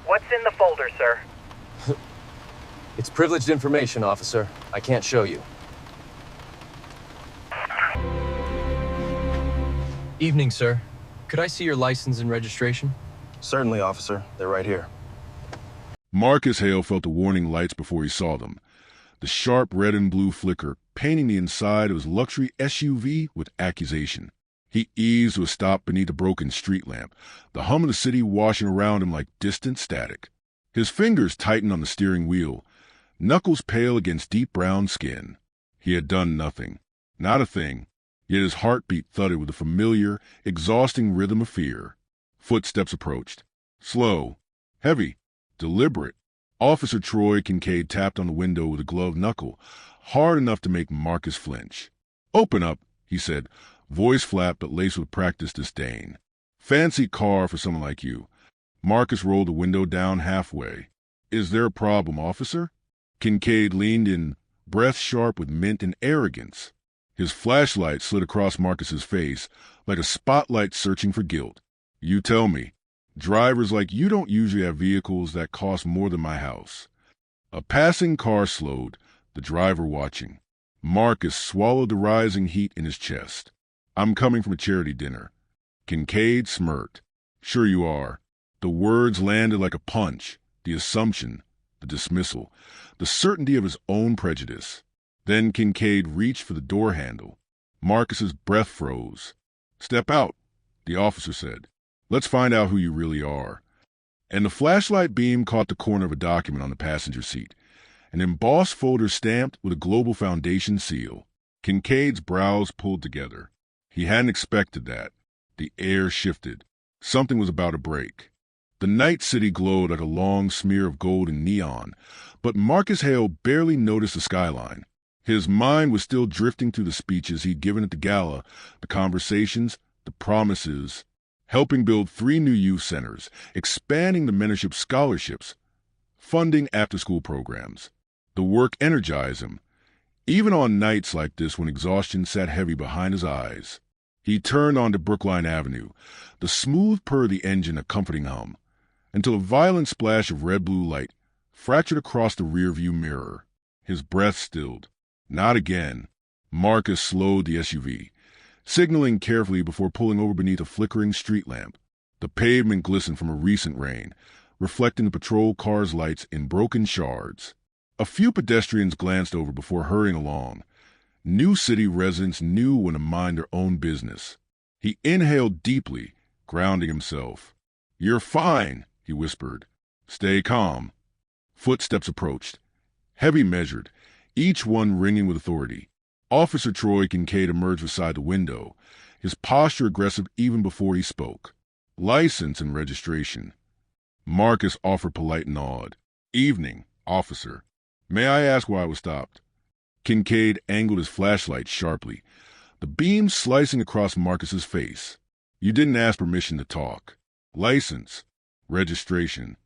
What's in the folder, sir? It's privileged information, officer. I can't show you. Evening, sir. Could I see your license and registration? Certainly, officer. They're right here. Marcus Hale felt the warning lights before he saw them. The sharp red and blue flicker painting the inside of his luxury SUV with accusation. He eased to a stop beneath a broken street lamp, the hum of the city washing around him like distant static. His fingers tightened on the steering wheel, knuckles pale against deep brown skin. He had done nothing. Not a thing. Yet his heartbeat thudded with a familiar, exhausting rhythm of fear. Footsteps approached. Slow, heavy, deliberate. Officer Troy Kincaid tapped on the window with a gloved knuckle, hard enough to make Marcus flinch. "Open up," he said, voice flat but laced with practiced disdain. "Fancy car for someone like you." Marcus rolled the window down halfway. "Is there a problem, officer?" Kincaid leaned in, breath sharp with mint and arrogance. His flashlight slid across Marcus's face like a spotlight searching for guilt. "You tell me. Drivers like you don't usually have vehicles that cost more than my house." A passing car slowed, the driver watching. Marcus swallowed the rising heat in his chest. "I'm coming from a charity dinner." Kincaid smirked. "Sure you are." The words landed like a punch, the assumption, the dismissal, the certainty of his own prejudice. Then Kincaid reached for the door handle. Marcus's breath froze. "Step out," the officer said. "Let's find out who you really are." And the flashlight beam caught the corner of a document on the passenger seat, an embossed folder stamped with a Global Foundation seal. Kincaid's brows pulled together. He hadn't expected that. The air shifted. Something was about to break. The night city glowed like a long smear of gold and neon, but Marcus Hale barely noticed the skyline. His mind was still drifting through the speeches he'd given at the gala, the conversations, the promises, helping build 3 new youth centers, expanding the mentorship scholarships, funding after-school programs. The work energized him, even on nights like this when exhaustion sat heavy behind his eyes. He turned onto Brookline Avenue, the smooth purr of the engine a comforting hum, until a violent splash of red-blue light fractured across the rearview mirror. His breath stilled. Not again. Marcus slowed the SUV, signaling carefully before pulling over beneath a flickering street lamp. The pavement glistened from a recent rain, reflecting the patrol car's lights in broken shards. A few pedestrians glanced over before hurrying along. New city residents knew when to mind their own business. He inhaled deeply, grounding himself. "You're fine," he whispered. "Stay calm." Footsteps approached. Heavy measured, each one ringing with authority. Officer Troy Kincaid emerged beside the window, his posture aggressive even before he spoke. "License and registration." Marcus offered polite nod. "Evening, officer. May I ask why I was stopped?" Kincaid angled his flashlight sharply, the beam slicing across Marcus's face. "You didn't ask permission to talk." "License. Registration."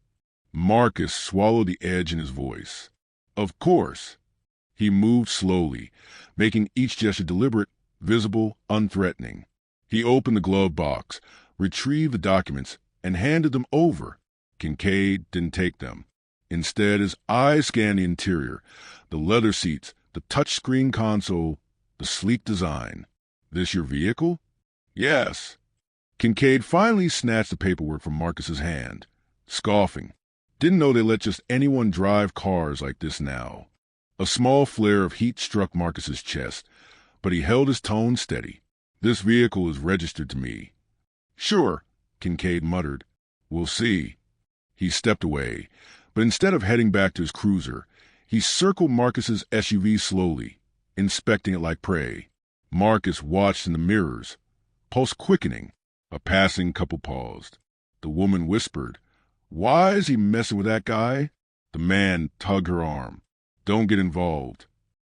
Marcus swallowed the edge in his voice. "Of course." He moved slowly, making each gesture deliberate, visible, unthreatening. He opened the glove box, retrieved the documents, and handed them over. Kincaid didn't take them. Instead, his eyes scanned the interior, the leather seats, the touchscreen console, the sleek design. "This your vehicle?" "Yes." Kincaid finally snatched the paperwork from Marcus's hand, scoffing. Didn't know they let just anyone drive cars like this now. A small flare of heat struck Marcus's chest, but he held his tone steady. "This vehicle is registered to me." "Sure," Kincaid muttered. "We'll see." He stepped away, but instead of heading back to his cruiser, he circled Marcus's SUV slowly, inspecting it like prey. Marcus watched in the mirrors, pulse quickening. A passing couple paused. The woman whispered, "Why is he messing with that guy?" The man tugged her arm. "Don't get involved."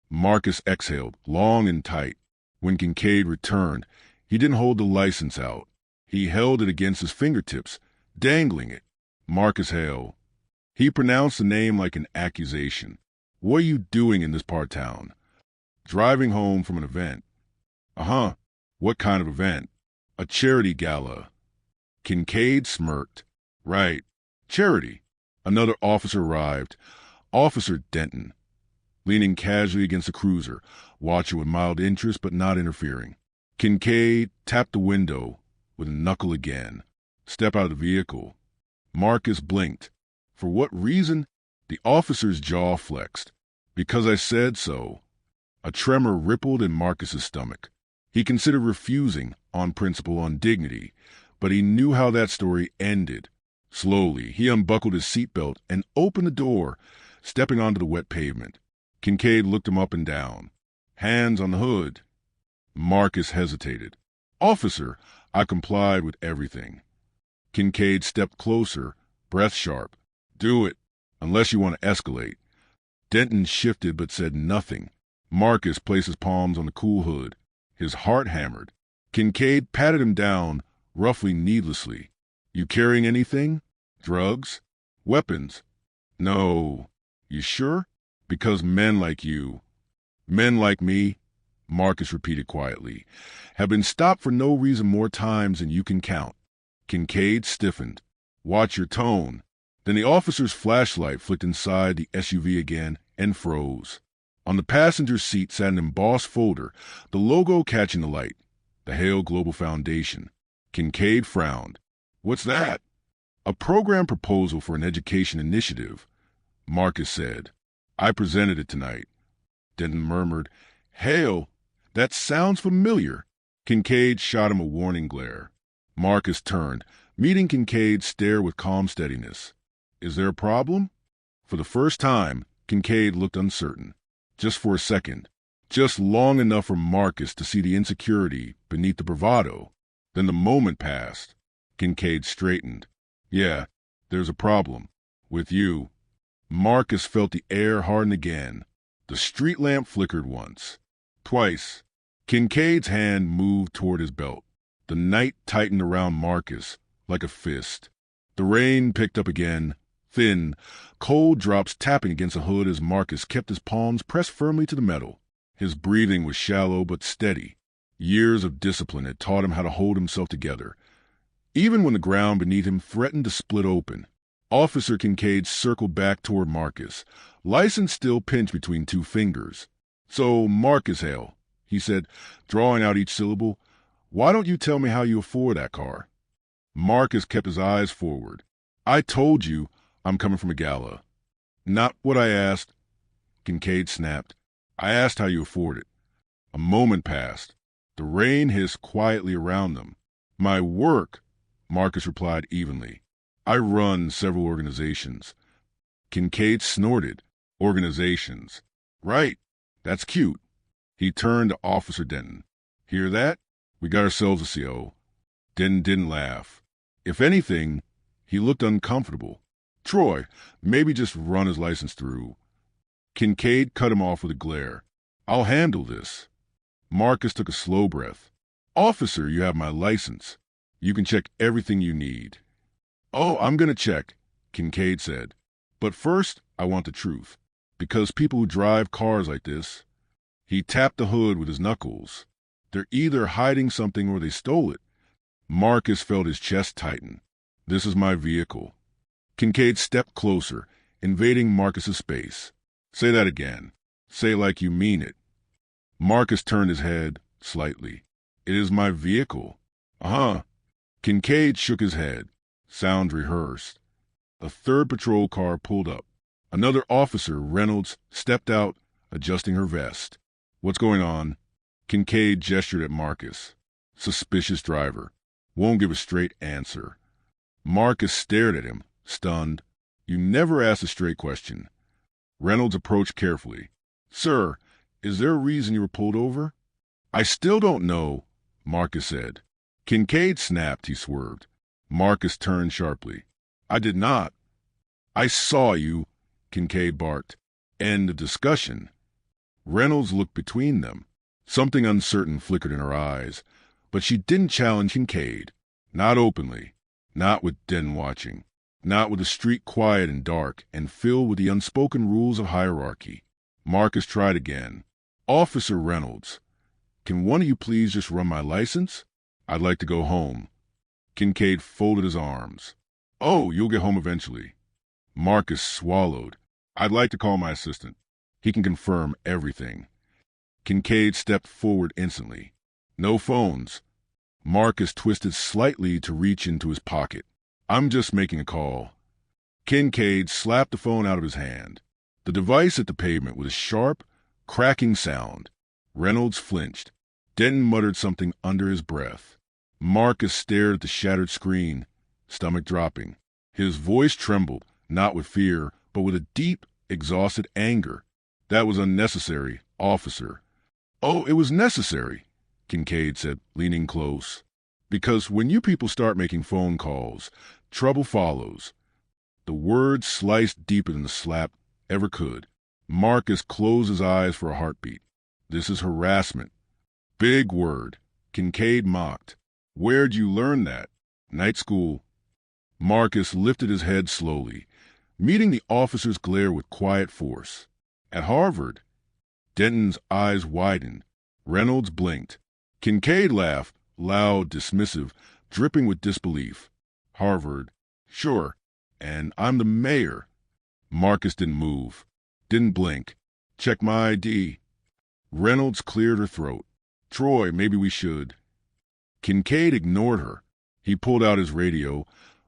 Marcus exhaled, long and tight. When Kincaid returned, he didn't hold the license out. He held it against his fingertips, dangling it. "Marcus Hale." He pronounced the name like an accusation. "What are you doing in this part of town?" "Driving home from an event." "Uh-huh. What kind of event?" "A charity gala." Kincaid smirked. "Right. Charity. Another officer arrived. Officer Denton, leaning casually against the cruiser, watching with mild interest but not interfering. Kincaid tapped the window with a knuckle again. Step out of the vehicle. Marcus blinked. For what reason? The officer's jaw flexed. Because I said so. A tremor rippled in Marcus's stomach. He considered refusing, on principle, on dignity, but he knew how that story ended. Slowly, he unbuckled his seatbelt and opened the door, stepping onto the wet pavement. Kincaid looked him up and down. Hands on the hood. Marcus hesitated. Officer, I complied with everything. Kincaid stepped closer, breath sharp. Do it, unless you want to escalate. Denton shifted but said nothing. Marcus placed his palms on the cool hood. His heart hammered. Kincaid patted him down, roughly needlessly. You carrying anything? Drugs? Weapons? No. You sure? Because men like you, men like me, Marcus repeated quietly, have been stopped for no reason more times than you can count. Kincaid stiffened. Watch your tone. Then the officer's flashlight flicked inside the SUV again and froze. On the passenger seat sat an embossed folder, the logo catching the light. The Hale Global Foundation. Kincaid frowned. What's that? A program proposal for an education initiative, Marcus said. I presented it tonight. Denton murmured, Hale, that sounds familiar. Kincaid shot him a warning glare. Marcus turned, meeting Kincaid's stare with calm steadiness. Is there a problem? For the first time, Kincaid looked uncertain. Just for a second. Just long enough for Marcus to see the insecurity beneath the bravado. Then the moment passed. Kincaid straightened. Yeah, there's a problem. With you. Marcus felt the air harden again. The street lamp flickered once. Twice. Kincaid's hand moved toward his belt. The night tightened around Marcus like a fist. The rain picked up again, thin, cold drops tapping against the hood as Marcus kept his palms pressed firmly to the metal. His breathing was shallow but steady. Years of discipline had taught him how to hold himself together, even when the ground beneath him threatened to split open. Officer Kincaid circled back toward Marcus, license still pinched between two fingers. So, Marcus Hale, he said, drawing out each syllable, why don't you tell me how you afford that car? Marcus kept his eyes forward. I told you I'm coming from a gala. Not what I asked, Kincaid snapped. I asked how you afford it. A moment passed. The rain hissed quietly around them. My work, Marcus replied evenly. I run several organizations. Kincaid snorted. Organizations. Right. That's cute. He turned to Officer Denton. Hear that? We got ourselves a CO. Denton didn't laugh. If anything, he looked uncomfortable. Troy, maybe just run his license through. Kincaid cut him off with a glare. I'll handle this. Marcus took a slow breath. Officer, you have my license. You can check everything you need. Oh, I'm going to check, Kincaid said. But first, I want the truth. Because people who drive cars like this... He tapped the hood with his knuckles. They're either hiding something or they stole it. Marcus felt his chest tighten. This is my vehicle. Kincaid stepped closer, invading Marcus's space. Say that again. Say like you mean it. Marcus turned his head slightly. It is my vehicle. Uh-huh. Kincaid shook his head. Sound rehearsed. A third patrol car pulled up. Another officer, Reynolds, stepped out, adjusting her vest. What's going on? Kincaid gestured at Marcus. Suspicious driver. Won't give a straight answer. Marcus stared at him, stunned. You never asked a straight question. Reynolds approached carefully. Sir, is there a reason you were pulled over? I still don't know, Marcus said. Kincaid snapped, he swerved. Marcus turned sharply. I did not. I saw you, Kincaid barked. End of discussion. Reynolds looked between them. Something uncertain flickered in her eyes, but she didn't challenge Kincaid. Not openly. Not with Den watching. Not with the street quiet and dark and filled with the unspoken rules of hierarchy. Marcus tried again. Officer Reynolds, can one of you please just run my license? I'd like to go home. Kincaid folded his arms. Oh, you'll get home eventually. Marcus swallowed. I'd like to call my assistant. He can confirm everything. Kincaid stepped forward instantly. No phones. Marcus twisted slightly to reach into his pocket. I'm just making a call. Kincaid slapped the phone out of his hand. The device hit the pavement with a sharp, cracking sound. Reynolds flinched. Denton muttered something under his breath. Marcus stared at the shattered screen, stomach dropping. His voice trembled, not with fear, but with a deep, exhausted anger. That was unnecessary, officer. Oh, it was necessary, Kincaid said, leaning close. Because when you people start making phone calls, trouble follows. The words sliced deeper than the slap ever could. Marcus closed his eyes for a heartbeat. This is harassment. Big word. Kincaid mocked. Where'd you learn that? Night school. Marcus lifted his head slowly, meeting the officer's glare with quiet force. At Harvard. Denton's eyes widened. Reynolds blinked. Kincaid laughed, loud, dismissive, dripping with disbelief. Harvard. Sure. And I'm the mayor. Marcus didn't move. Didn't blink. Check my ID. Reynolds cleared her throat. Troy, maybe we should. Kincaid ignored her. He pulled out his radio,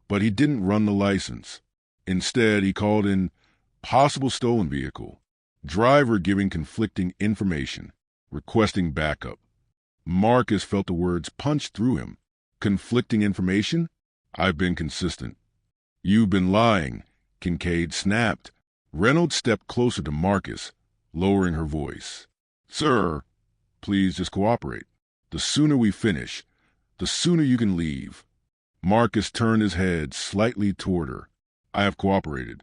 but he didn't run the license. Instead, he called in possible stolen vehicle. Driver giving conflicting information. Requesting backup. Marcus felt the words punch through him. Conflicting information? I've been consistent. You've been lying, Kincaid snapped. Reynolds stepped closer to Marcus, lowering her voice. Sir, please just cooperate. The sooner we finish, the sooner you can leave. Marcus turned his head slightly toward her. I have cooperated.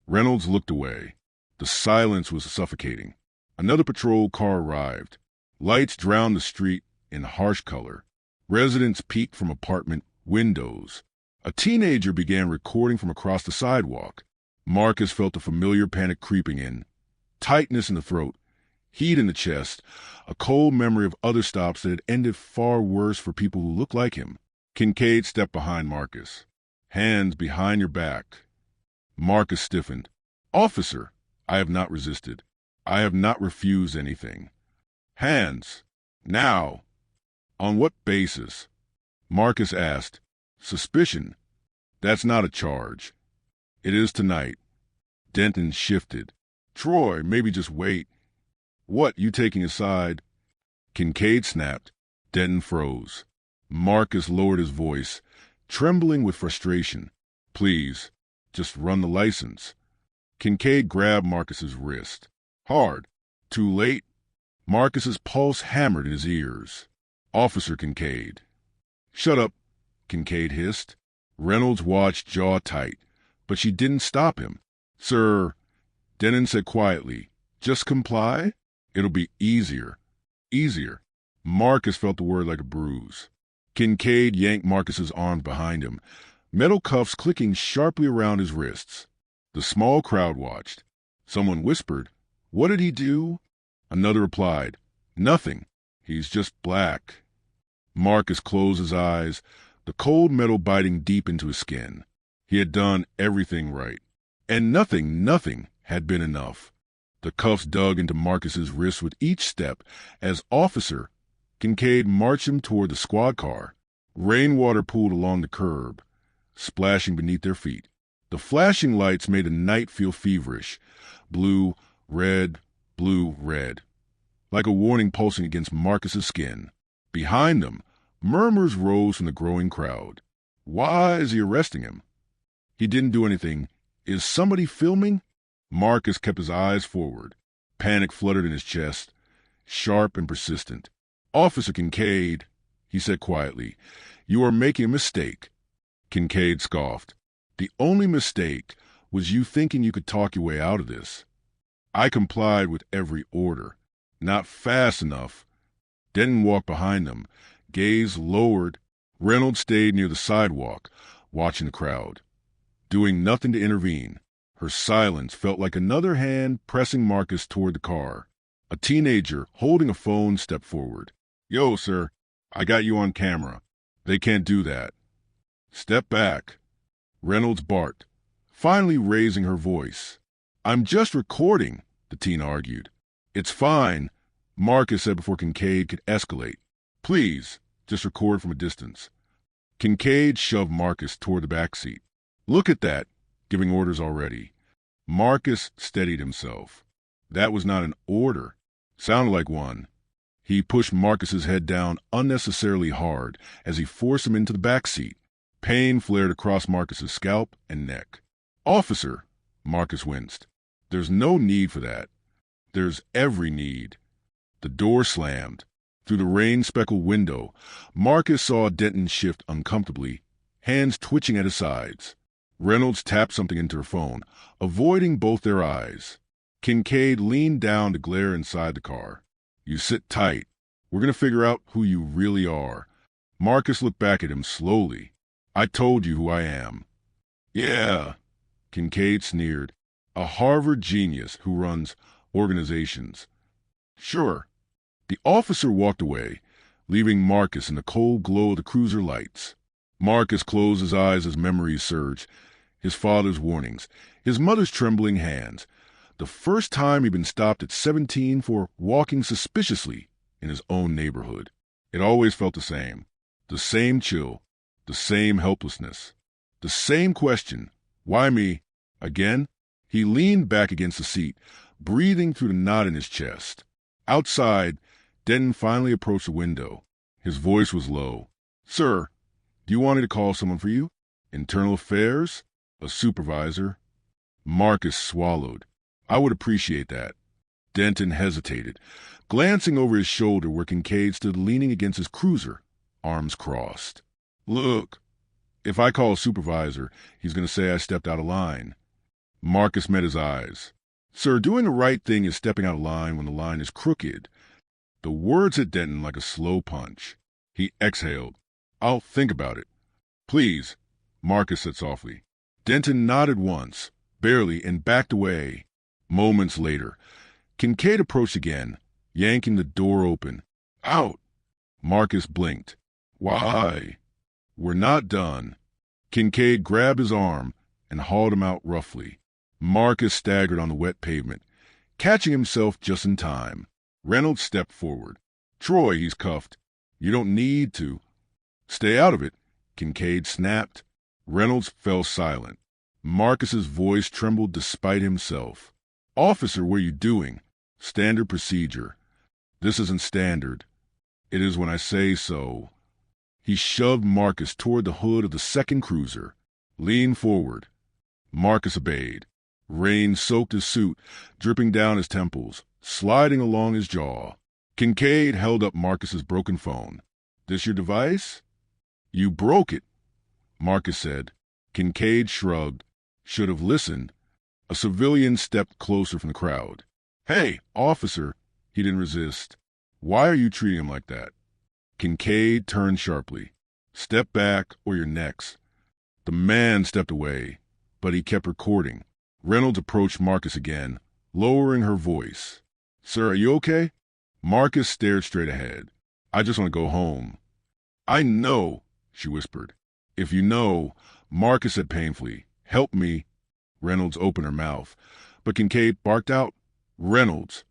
Reynolds looked away. The silence was suffocating. Another patrol car arrived. Lights drowned the street in harsh color. Residents peeked from apartment windows. A teenager began recording from across the sidewalk. Marcus felt a familiar panic creeping in. Tightness in the throat, heat in the chest, a cold memory of other stops that had ended far worse for people who looked like him. Kincaid stepped behind Marcus. Hands behind your back. Marcus stiffened. Officer, I have not resisted. I have not refused anything. Hands. Now. On what basis? Marcus asked. Suspicion. That's not a charge. It is tonight. Denton shifted. Troy, maybe just wait. What, you taking a side? Kincaid snapped. Denton froze. Marcus lowered his voice, trembling with frustration. Please, just run the license. Kincaid grabbed Marcus's wrist. Hard. Too late. Marcus's pulse hammered in his ears. Officer Kincaid. Shut up, Kincaid hissed. Reynolds watched, jaw tight, but she didn't stop him. Sir, Denton said quietly, just comply? It'll be easier. Easier. Marcus felt the word like a bruise. Kincaid yanked Marcus's arms behind him, metal cuffs clicking sharply around his wrists. The small crowd watched. Someone whispered, What did he do? Another replied, Nothing. He's just black. Marcus closed his eyes, the cold metal biting deep into his skin. He had done everything right. And nothing had been enough. The cuffs dug into Marcus's wrists with each step as Officer Kincaid marched him toward the squad car. Rainwater pooled along the curb, splashing beneath their feet. The flashing lights made the night feel feverish. Blue, red, like a warning pulsing against Marcus's skin. Behind them, murmurs rose from the growing crowd. Why is he arresting him? He didn't do anything. Is somebody filming? Marcus kept his eyes forward. Panic fluttered in his chest, sharp and persistent. Officer Kincaid, he said quietly, you are making a mistake. Kincaid scoffed. The only mistake was you thinking you could talk your way out of this. I complied with every order. Not fast enough. Denton walked behind them, gaze lowered. Reynolds stayed near the sidewalk, watching the crowd, doing nothing to intervene. Her silence felt like another hand pressing Marcus toward the car. A teenager holding a phone stepped forward. Yo, sir, I got you on camera. They can't do that. Step back. Reynolds barked. finally raising her voice. "I'm just recording," the teen argued. "It's fine," Marcus said before Kincaid could escalate. "Please, just record from a distance." Kincaid shoved Marcus toward the back seat. "Look at that," giving orders already. Marcus steadied himself. That was not an order. Sounded like one. He pushed Marcus's head down unnecessarily hard as he forced him into the back seat. Pain flared across Marcus's scalp and neck. "Officer," Marcus winced. "There's no need for that." "There's every need." The door slammed. Through the rain-speckled window, Marcus saw Denton shift uncomfortably, hands twitching at his sides. Reynolds tapped something into her phone, avoiding both their eyes. Kincaid leaned down to glare inside the car. "You sit tight. We're going to figure out who you really are." Marcus looked back at him slowly. "I told you who I am." "Yeah," Kincaid sneered. "A Harvard genius who runs organizations." "Sure." The officer walked away, leaving Marcus in the cold glow of the cruiser lights. Marcus closed his eyes as memories surged. His father's warnings, his mother's trembling hands. The first time he'd been stopped at 17 for walking suspiciously in his own neighborhood. It always felt the same. The same chill, the same helplessness. The same question, why me? Again? He leaned back against the seat, breathing through the knot in his chest. Outside, Denton finally approached the window. His voice was low. "Sir, do you want me to call someone for you? Internal affairs? A supervisor?" Marcus swallowed. "I would appreciate that." Denton hesitated, glancing over his shoulder where Kincaid stood leaning against his cruiser, arms crossed. "Look, if I call a supervisor, he's going to say I stepped out of line." Marcus met his eyes. "Sir, doing the right thing is stepping out of line when the line is crooked." The words hit Denton like a slow punch. He exhaled. "I'll think about it." "Please," Marcus said softly. Denton nodded once, barely, and backed away. Moments later, Kincaid approached again, yanking the door open. "Out!" Marcus blinked. "Why?" "We're not done." Kincaid grabbed his arm and hauled him out roughly. Marcus staggered on the wet pavement, catching himself just in time. Reynolds stepped forward. "Troy, he's cuffed. You don't need to." "Stay out of it," Kincaid snapped. Reynolds fell silent. Marcus's voice trembled despite himself. "Officer, what are you doing?" "Standard procedure." "This isn't standard." "It is when I say so." He shoved Marcus toward the hood of the second cruiser. "Lean forward." Marcus obeyed. Rain soaked his suit, dripping down his temples, sliding along his jaw. Kincaid held up Marcus's broken phone. "This your device?" "You broke it," Marcus said. Kincaid shrugged. Should have listened. A civilian stepped closer from the crowd. "Hey, officer." He didn't resist. "Why are you treating him like that?" Kincaid turned sharply. "Step back or you're next." The man stepped away, but he kept recording. Reynolds approached Marcus again, lowering her voice. "Sir, are you okay?" Marcus stared straight ahead. "I just want to go home." "I know," she whispered. "If you know," Marcus said painfully, "help me." Reynolds opened her mouth, but Kincaid barked out, "Reynolds."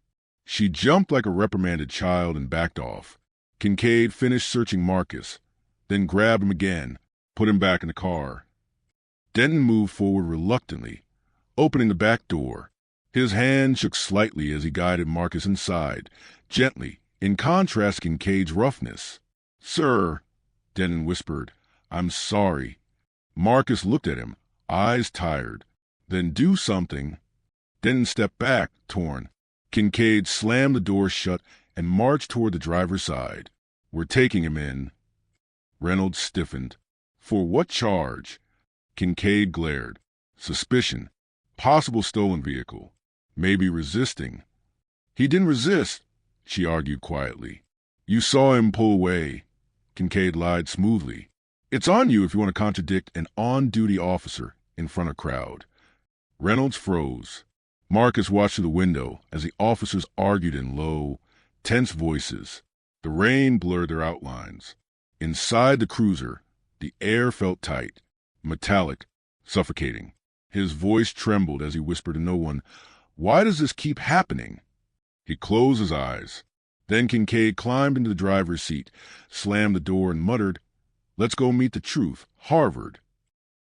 She jumped like a reprimanded child and backed off. Kincaid finished searching Marcus, then grabbed him again, put him back in the car. Denton moved forward reluctantly, opening the back door. His hand shook slightly as he guided Marcus inside, gently, in contrast to Kincaid's roughness. "Sir," Denton whispered, "I'm sorry." Marcus looked at him, eyes tired. "Then do something." Denton stepped back, torn. Kincaid slammed the door shut and marched toward the driver's side. "We're taking him in." Reynolds stiffened. "For what charge?" Kincaid glared. "Suspicion. Possible stolen vehicle. Maybe resisting." "He didn't resist," she argued quietly. "You saw him pull away." Kincaid lied smoothly. "It's on you if you want to contradict an on-duty officer in front of a crowd." Reynolds froze. Marcus watched through the window as the officers argued in low, tense voices. The rain blurred their outlines. Inside the cruiser, the air felt tight, metallic, suffocating. His voice trembled as he whispered to no one, "Why does this keep happening?" He closed his eyes. Then Kincaid climbed into the driver's seat, slammed the door, and muttered, "Let's go meet the truth, Harvard."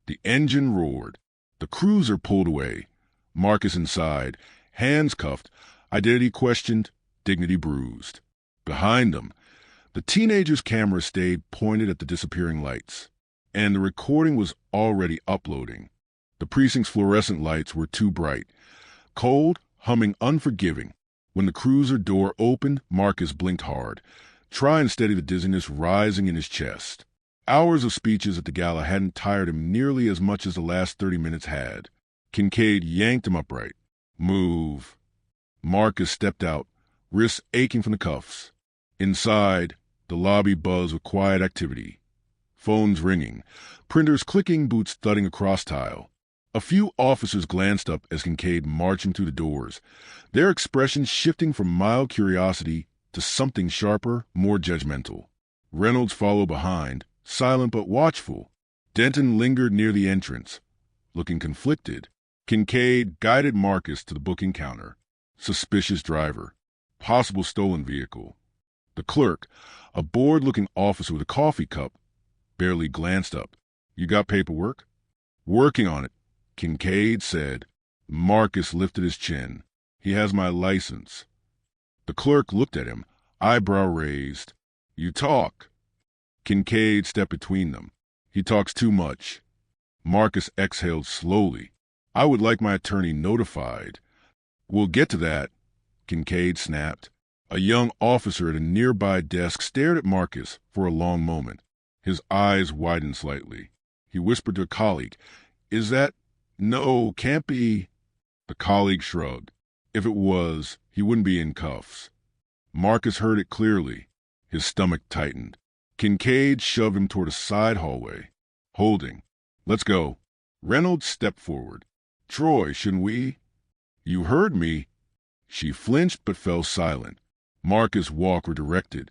The engine roared. The cruiser pulled away. Marcus inside, hands cuffed, identity questioned, dignity bruised. Behind them, the teenager's camera stayed pointed at the disappearing lights, and the recording was already uploading. The precinct's fluorescent lights were too bright, cold, humming, unforgiving. When the cruiser door opened, Marcus blinked hard, trying to steady the dizziness rising in his chest. Hours of speeches at the gala hadn't tired him nearly as much as the last 30 minutes had. Kincaid yanked him upright. "Move." Marcus stepped out, wrists aching from the cuffs. Inside, the lobby buzzed with quiet activity. Phones ringing, printers clicking, boots thudding across tile. A few officers glanced up as Kincaid marching through the doors, their expressions shifting from mild curiosity to something sharper, more judgmental. Reynolds followed behind, silent but watchful. Denton lingered near the entrance, looking conflicted. Kincaid guided Marcus to the booking counter. Suspicious driver. Possible stolen vehicle. The clerk, a bored-looking officer with a coffee cup, barely glanced up. "You got paperwork?" "Working on it," Kincaid said. Marcus lifted his chin. "He has my license." The clerk looked at him, eyebrow raised. "You talk." Kincaid stepped between them. "He talks too much." Marcus exhaled slowly. "I would like my attorney notified." "We'll get to that," Kincaid snapped. A young officer at a nearby desk stared at Marcus for a long moment. His eyes widened slightly. He whispered to a colleague, "Is that—" "No, can't be." The colleague shrugged. If it was, he wouldn't be in cuffs. Marcus heard it clearly. His stomach tightened. Kincaid shoved him toward a side hallway. "Holding. Let's go." Reynolds stepped forward. "Troy, shouldn't we—" "You heard me." She flinched but fell silent. Marcus' walk redirected,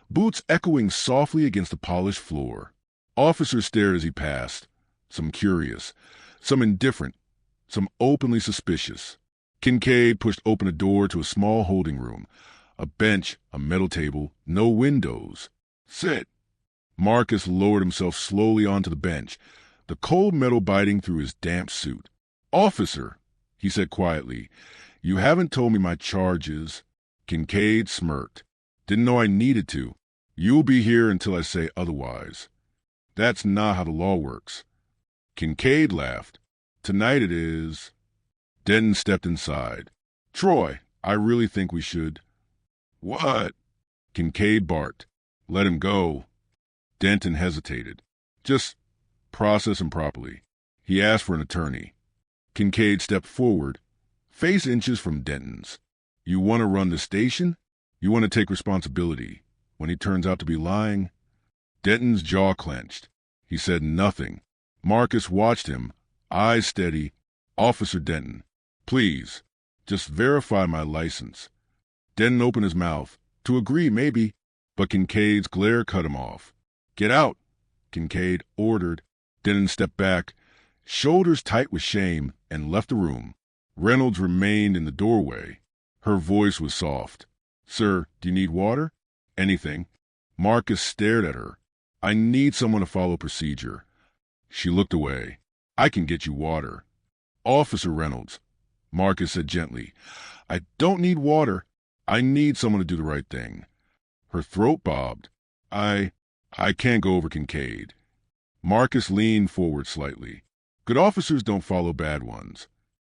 boots echoing softly against the polished floor. Officers stared as he passed, some curious, some indifferent, some openly suspicious. Kincaid pushed open a door to a small holding room. A bench, a metal table, no windows. "Sit." Marcus lowered himself slowly onto the bench, the cold metal biting through his damp suit. "Officer," he said quietly, "you haven't told me my charges." Kincaid smirked. "Didn't know I needed to. You'll be here until I say otherwise." "That's not how the law works." Kincaid laughed. "Tonight it is." Denton stepped inside. "Troy, I really think we should—" "What?" Kincaid barked. "Let him go." Denton hesitated. "Just process him properly." He asked for an attorney. Kincaid stepped forward, face inches from Denton's. "You want to run the station? You want to take responsibility when he turns out to be lying?" Denton's jaw clenched. He said nothing. Marcus watched him, eyes steady. "Officer Denton, please, just verify my license." Denton opened his mouth. To agree, maybe, but Kincaid's glare cut him off. "Get out," Kincaid ordered. Denton stepped back, shoulders tight with shame, and left the room. Reynolds remained in the doorway. Her voice was soft. "Sir, do you need water?" "Anything." Marcus stared at her. "I need someone to follow procedure." She looked away. "I can get you water." "Officer Reynolds," Marcus said gently, "I don't need water. I need someone to do the right thing." Her throat bobbed. I can't go over Kincaid." Marcus leaned forward slightly. "Good officers don't follow bad ones."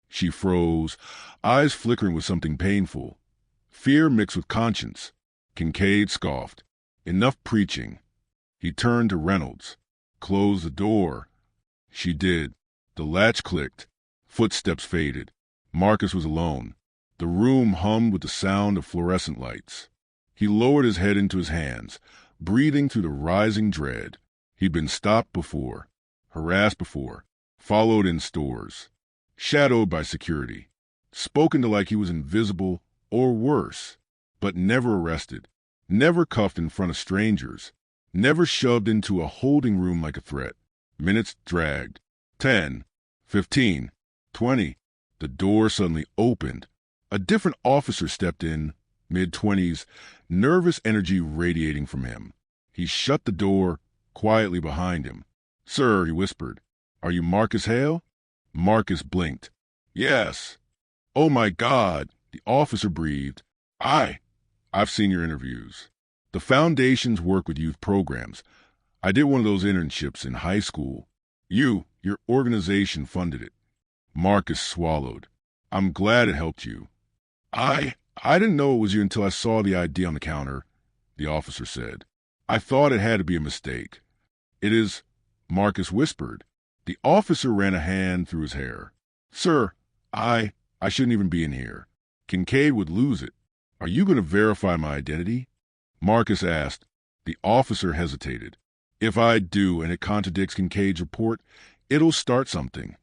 She froze, eyes flickering with something painful. Fear mixed with conscience. Kincaid scoffed. "Enough preaching." He turned to Reynolds. "Close the door." She did. The latch clicked. Footsteps faded. Marcus was alone. The room hummed with the sound of fluorescent lights. He lowered his head into his hands, breathing through the rising dread. He'd been stopped before, harassed before, followed in stores, shadowed by security, spoken to like he was invisible or worse, but never arrested, never cuffed in front of strangers, never shoved into a holding room like a threat. Minutes dragged. 10, 15. 20. The door suddenly opened. A different officer stepped in, mid-20s, nervous energy radiating from him. He shut the door quietly behind him. "Sir," he whispered, "are you Marcus Hale?" Marcus blinked. "Yes." "Oh my God," the officer breathed. I've seen your interviews. The foundations work with youth programs. I did one of those internships in high school. Your organization funded it." Marcus swallowed. "I'm glad it helped you." I didn't know it was you until I saw the ID on the counter," the officer said. "I thought it had to be a mistake." "It is," Marcus whispered. The officer ran a hand through his hair. "Sir, I shouldn't even be in here. Kincaid would lose it. Are you going to verify my identity?" Marcus asked. The officer hesitated. "If I do and it contradicts Kincaid's report, it'll start something."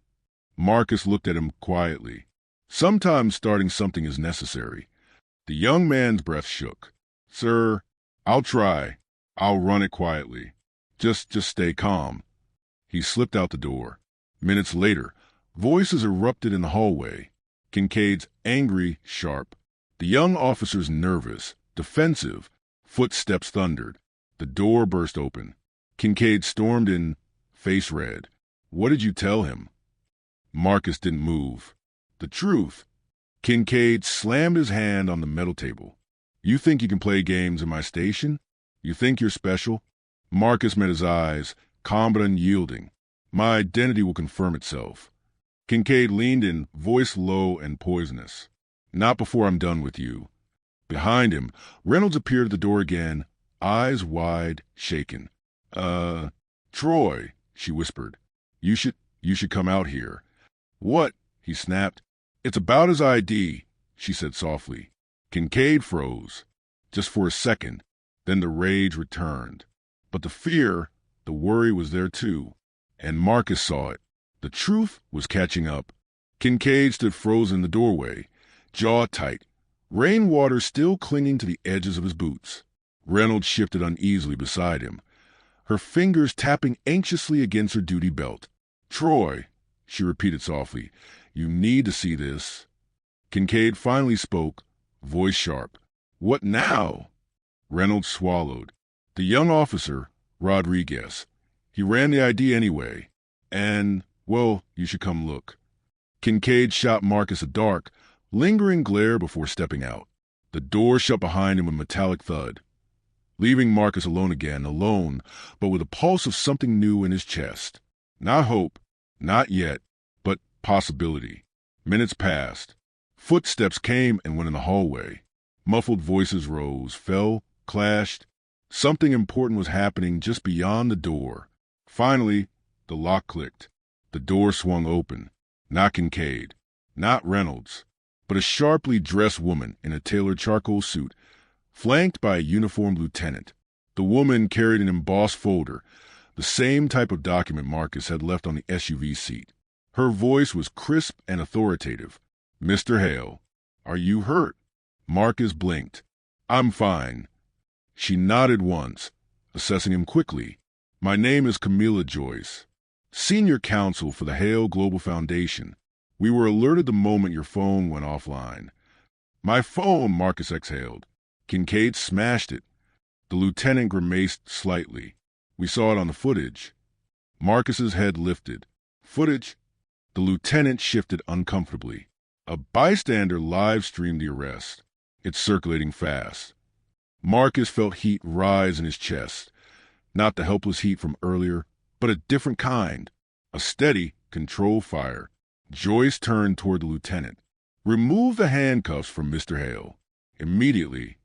Marcus looked at him quietly. "Sometimes starting something is necessary." The young man's breath shook. "Sir, I'll try. I'll run it quietly. Just stay calm." He slipped out the door. Minutes later, voices erupted in the hallway. Kincaid's angry, sharp. The young officer's nervous, defensive. Footsteps thundered. The door burst open. Kincaid stormed in, face red. "What did you tell him?" Marcus didn't move. "The truth." Kincaid slammed his hand on the metal table. "You think you can play games in my station? You think you're special?" Marcus met his eyes, calm but unyielding. "My identity will confirm itself." Kincaid leaned in, voice low and poisonous. "Not before I'm done with you." Behind him, Reynolds appeared at the door again, eyes wide, shaken. Troy," she whispered. You should come out here." "What?" he snapped. "It's about his ID," she said softly. Kincaid froze. Just for a second. Then the rage returned. But the fear, the worry was there too. And Marcus saw it. The truth was catching up. Kincaid stood frozen in the doorway, jaw tight, rainwater still clinging to the edges of his boots. Reynolds shifted uneasily beside him, her fingers tapping anxiously against her duty belt. "Troy," she repeated softly, "you need to see this." Kincaid finally spoke, voice sharp. "What now?" Reynolds swallowed. "The young officer, Rodriguez. He ran the ID anyway. And, well, you should come look." Kincaid shot Marcus a dark, lingering glare before stepping out. The door shut behind him with a metallic thud, leaving Marcus alone again, alone, but with a pulse of something new in his chest. Not hope, not yet, but possibility. Minutes passed. Footsteps came and went in the hallway. Muffled voices rose, fell, clashed. Something important was happening just beyond the door. Finally, the lock clicked. The door swung open. Not Kincaid, not Reynolds, but a sharply dressed woman in a tailored charcoal suit, flanked by a uniformed lieutenant. The woman carried an embossed folder, the same type of document Marcus had left on the SUV seat. Her voice was crisp and authoritative. "Mr. Hale, are you hurt?" Marcus blinked. "I'm fine." She nodded once, assessing him quickly. "My name is Camila Joyce, Senior Counsel for the Hale Global Foundation. We were alerted the moment your phone went offline." "My phone," Marcus exhaled. "Kincaid smashed it." The lieutenant grimaced slightly. "We saw it on the footage." Marcus's head lifted. "Footage?" The lieutenant shifted uncomfortably. "A bystander live-streamed the arrest. It's circulating fast." Marcus felt heat rise in his chest. Not the helpless heat from earlier, but a different kind. A steady, controlled fire. Joyce turned toward the lieutenant. "Remove the handcuffs from Mr. Hale." Immediately.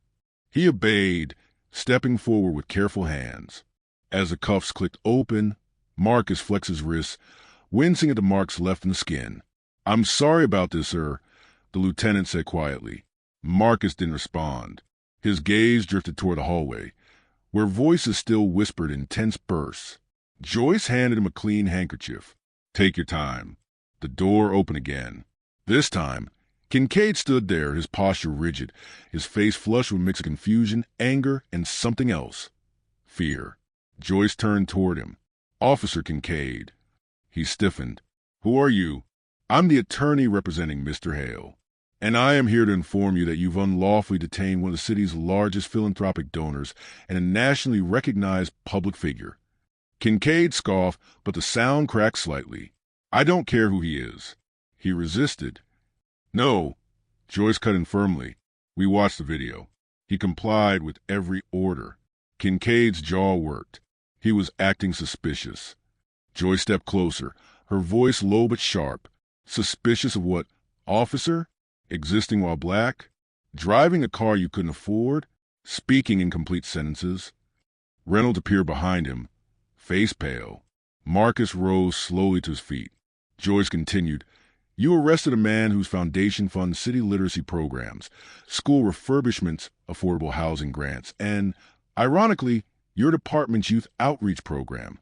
He obeyed, stepping forward with careful hands. As the cuffs clicked open, Marcus flexed his wrists, wincing at the marks left in the skin. "I'm sorry about this, sir," the lieutenant said quietly. Marcus didn't respond. His gaze drifted toward the hallway, where voices still whispered in tense bursts. Joyce handed him a clean handkerchief. "Take your time." The door opened again. This time, Kincaid stood there, his posture rigid, his face flushed with a mix of confusion, anger, and something else. Fear. Joyce turned toward him. "Officer Kincaid." He stiffened. "Who are you?" I'm the attorney representing Mr. Hale, and I am here to inform you that you've unlawfully detained one of the city's largest philanthropic donors and a nationally recognized public figure. Kincaid scoffed, but the sound cracked slightly. I don't care who he is. He resisted. No, Joyce cut in firmly. We watched the video. He complied with every order. Kincaid's jaw worked. He was acting suspicious. Joyce stepped closer, her voice low but sharp. Suspicious of what? Officer? Existing while black? Driving a car you couldn't afford? Speaking in complete sentences? Reynolds appeared behind him, face pale. Marcus rose slowly to his feet. Joyce continued, You arrested a man whose foundation funds city literacy programs, school refurbishments, affordable housing grants, and, ironically, your department's youth outreach program.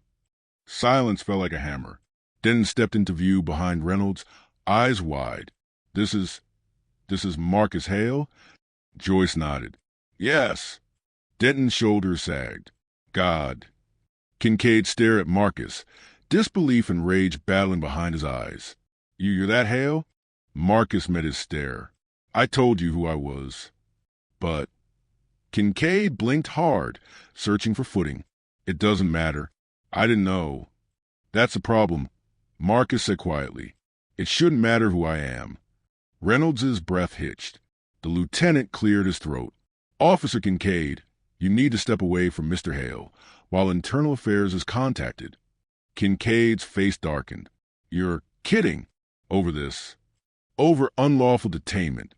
Silence fell like a hammer. Denton stepped into view behind Reynolds, eyes wide. This is Marcus Hale? Joyce nodded. Yes. Denton's shoulders sagged. God. Kincaid stared at Marcus, disbelief and rage battling behind his eyes. You're that Hale? Marcus met his stare. I told you who I was. But... Kincaid blinked hard, searching for footing. It doesn't matter. I didn't know. That's the problem, Marcus said quietly. It shouldn't matter who I am. Reynolds's breath hitched. The lieutenant cleared his throat. Officer Kincaid, you need to step away from Mr. Hale while Internal Affairs is contacted. Kincaid's face darkened. You're kidding. Over this. Over unlawful detainment,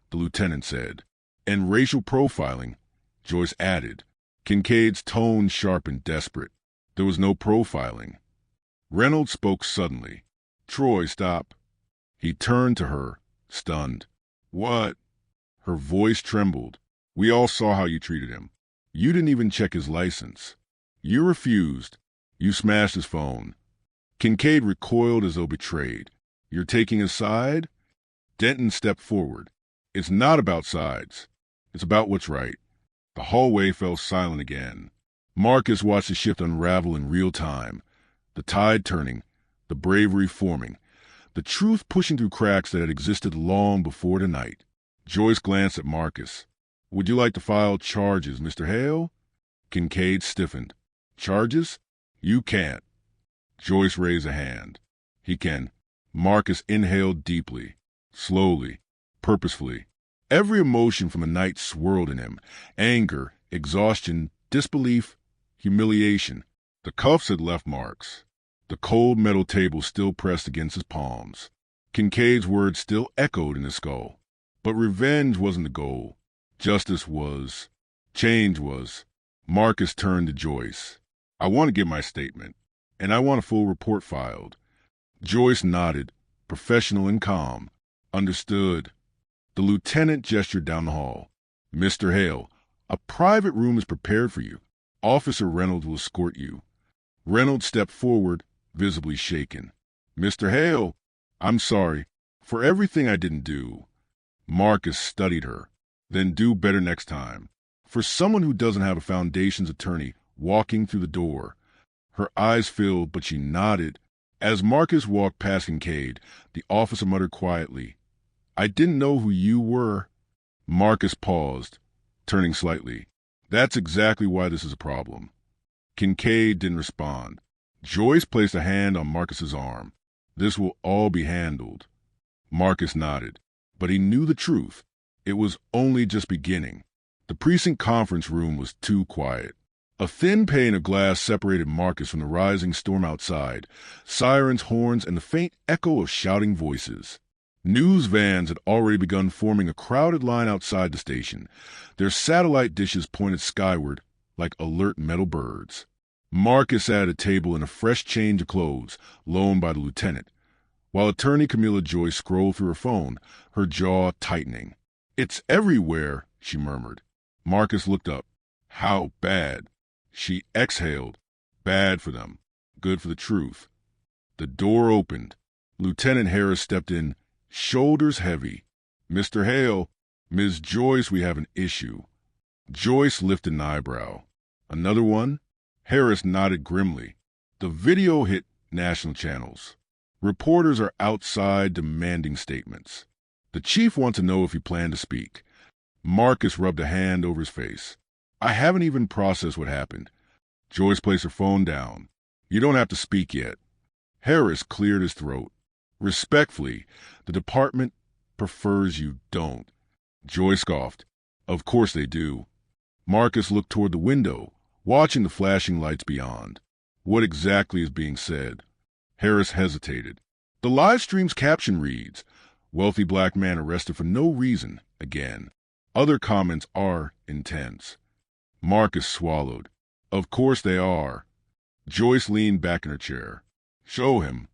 the lieutenant said. And racial profiling, Joyce added. Kincaid's tone sharpened, desperate. There was no profiling. Reynolds spoke suddenly. Troy, stop. He turned to her, stunned. What? Her voice trembled. We all saw how you treated him. You didn't even check his license. You refused. You smashed his phone. Kincaid recoiled as though betrayed. You're taking his side? Denton stepped forward. It's not about sides. It's about what's right. The hallway fell silent again. Marcus watched the shift unravel in real time. The tide turning, the bravery forming, the truth pushing through cracks that had existed long before tonight. Joyce glanced at Marcus. Would you like to file charges, Mr. Hale? Kincaid stiffened. Charges? You can't. Joyce raised a hand. He can. Marcus inhaled deeply, slowly, purposefully. Every emotion from the night swirled in him. Anger, exhaustion, disbelief, humiliation. The cuffs had left marks. The cold metal table still pressed against his palms. Kincaid's words still echoed in his skull. But revenge wasn't the goal. Justice was. Change was. Marcus turned to Joyce. I want to give my statement, and I want a full report filed. Joyce nodded, professional and calm. Understood. The lieutenant gestured down the hall. Mr. Hale, a private room is prepared for you. Officer Reynolds will escort you. Reynolds stepped forward, visibly shaken. Mr. Hale, I'm sorry for everything I didn't do. Marcus studied her. Then do better next time. For someone who doesn't have a foundation's attorney walking through the door. Her eyes filled, but she nodded. As Marcus walked past Kincaid, the officer muttered quietly, I didn't know who you were. Marcus paused, turning slightly. That's exactly why this is a problem. Kincaid didn't respond. Joyce placed a hand on Marcus's arm. This will all be handled. Marcus nodded, but he knew the truth. It was only just beginning. The precinct conference room was too quiet. A thin pane of glass separated Marcus from the rising storm outside, sirens, horns, and the faint echo of shouting voices. News vans had already begun forming a crowded line outside the station, their satellite dishes pointed skyward like alert metal birds. Marcus sat at a table in a fresh change of clothes, loaned by the lieutenant, while attorney Camilla Joyce scrolled through her phone, her jaw tightening. It's everywhere, she murmured. Marcus looked up. How bad? She exhaled. Bad for them. Good for the truth. The door opened. Lieutenant Harris stepped in, shoulders heavy. Mr. Hale, Ms. Joyce, we have an issue. Joyce lifted an eyebrow. Another one? Harris nodded grimly. The video hit national channels. Reporters are outside demanding statements. The chief wants to know if he planned to speak. Marcus rubbed a hand over his face. I haven't even processed what happened. Joyce placed her phone down. You don't have to speak yet. Harris cleared his throat. Respectfully, the department prefers you don't. Joyce scoffed. Of course they do. Marcus looked toward the window, watching the flashing lights beyond. What exactly is being said? Harris hesitated. The live stream's caption reads, "Wealthy black man arrested for no reason, again." Other comments are intense. Marcus swallowed. Of course they are. Joyce leaned back in her chair. Show him.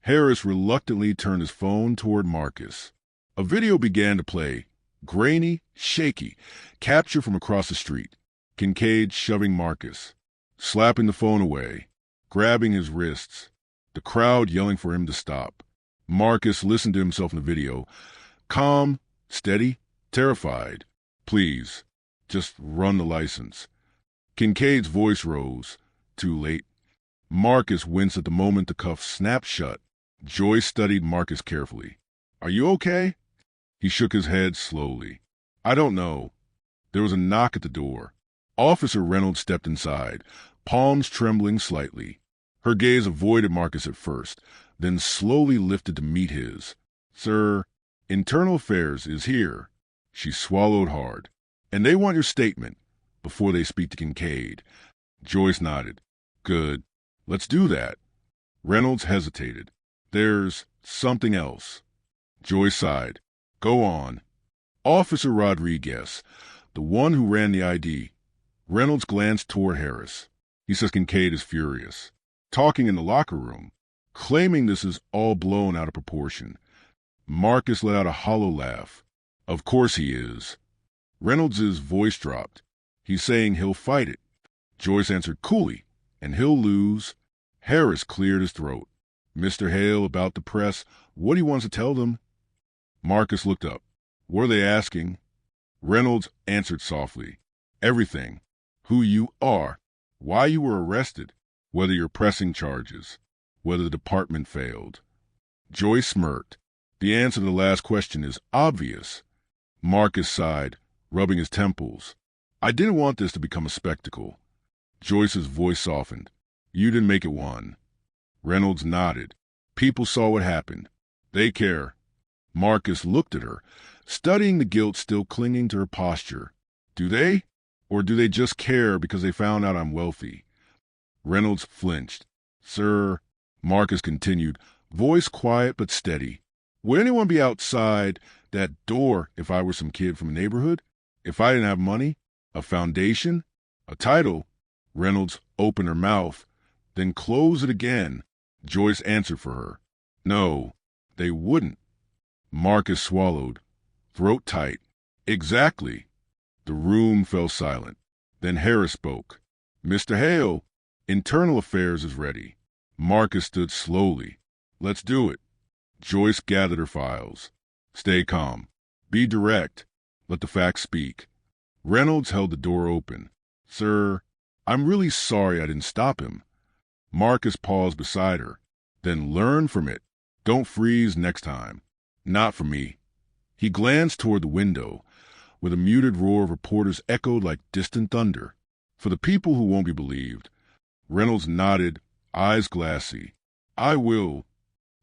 Harris reluctantly turned his phone toward Marcus. A video began to play, grainy, shaky, captured from across the street. Kincaid shoving Marcus, slapping the phone away, grabbing his wrists. The crowd yelling for him to stop. Marcus listened to himself in the video, calm, steady, terrified. Please, just run the license. Kincaid's voice rose. Too late. Marcus winced at the moment the cuffs snapped shut. Joyce studied Marcus carefully. Are you okay? He shook his head slowly. I don't know. There was a knock at the door. Officer Reynolds stepped inside, palms trembling slightly. Her gaze avoided Marcus at first, then slowly lifted to meet his. Sir, Internal Affairs is here. She swallowed hard. And they want your statement before they speak to Kincaid. Joyce nodded. Good. Let's do that. Reynolds hesitated. There's something else. Joyce sighed. Go on. Officer Rodriguez, the one who ran the ID. Reynolds glanced toward Harris. He says Kincaid is furious. Talking in the locker room, claiming this is all blown out of proportion. Marcus let out a hollow laugh. Of course he is. Reynolds' voice dropped. He's saying he'll fight it. Joyce answered coolly, and he'll lose. Harris cleared his throat. Mr. Hale, about the press, what he wants to tell them? Marcus looked up. What are they asking? Reynolds answered softly. Everything. Who you are. Why you were arrested. Whether you're pressing charges. Whether the department failed. Joyce smirked. The answer to the last question is obvious. Marcus sighed, rubbing his temples. I didn't want this to become a spectacle. Joyce's voice softened. You didn't make it one. Reynolds nodded. People saw what happened. They care. Marcus looked at her, studying the guilt still clinging to her posture. Do they? Or do they just care because they found out I'm wealthy? Reynolds flinched. Sir, Marcus continued, voice quiet but steady. Would anyone be outside that door if I were some kid from a neighborhood? If I didn't have money? A foundation? A title? Reynolds opened her mouth, then closed it again. Joyce answered for her. No, they wouldn't. Marcus swallowed, throat tight. Exactly. The room fell silent. Then Harris spoke. Mr. Hale, Internal Affairs is ready. Marcus stood slowly. Let's do it. Joyce gathered her files. Stay calm. Be direct. Let the facts speak. Reynolds held the door open. Sir, I'm really sorry I didn't stop him. Marcus paused beside her. Then learn from it. Don't freeze next time. Not for me. He glanced toward the window, where the muted roar of reporters echoed like distant thunder. For the people who won't be believed. Reynolds nodded, eyes glassy. I will.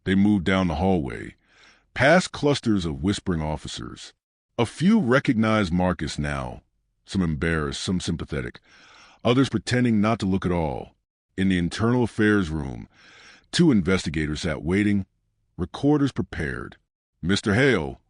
They moved down the hallway, past clusters of whispering officers. A few recognized Marcus now, some embarrassed, some sympathetic, others pretending not to look at all. In the Internal Affairs room, 2 investigators sat waiting, recorders prepared. Mr. Hale,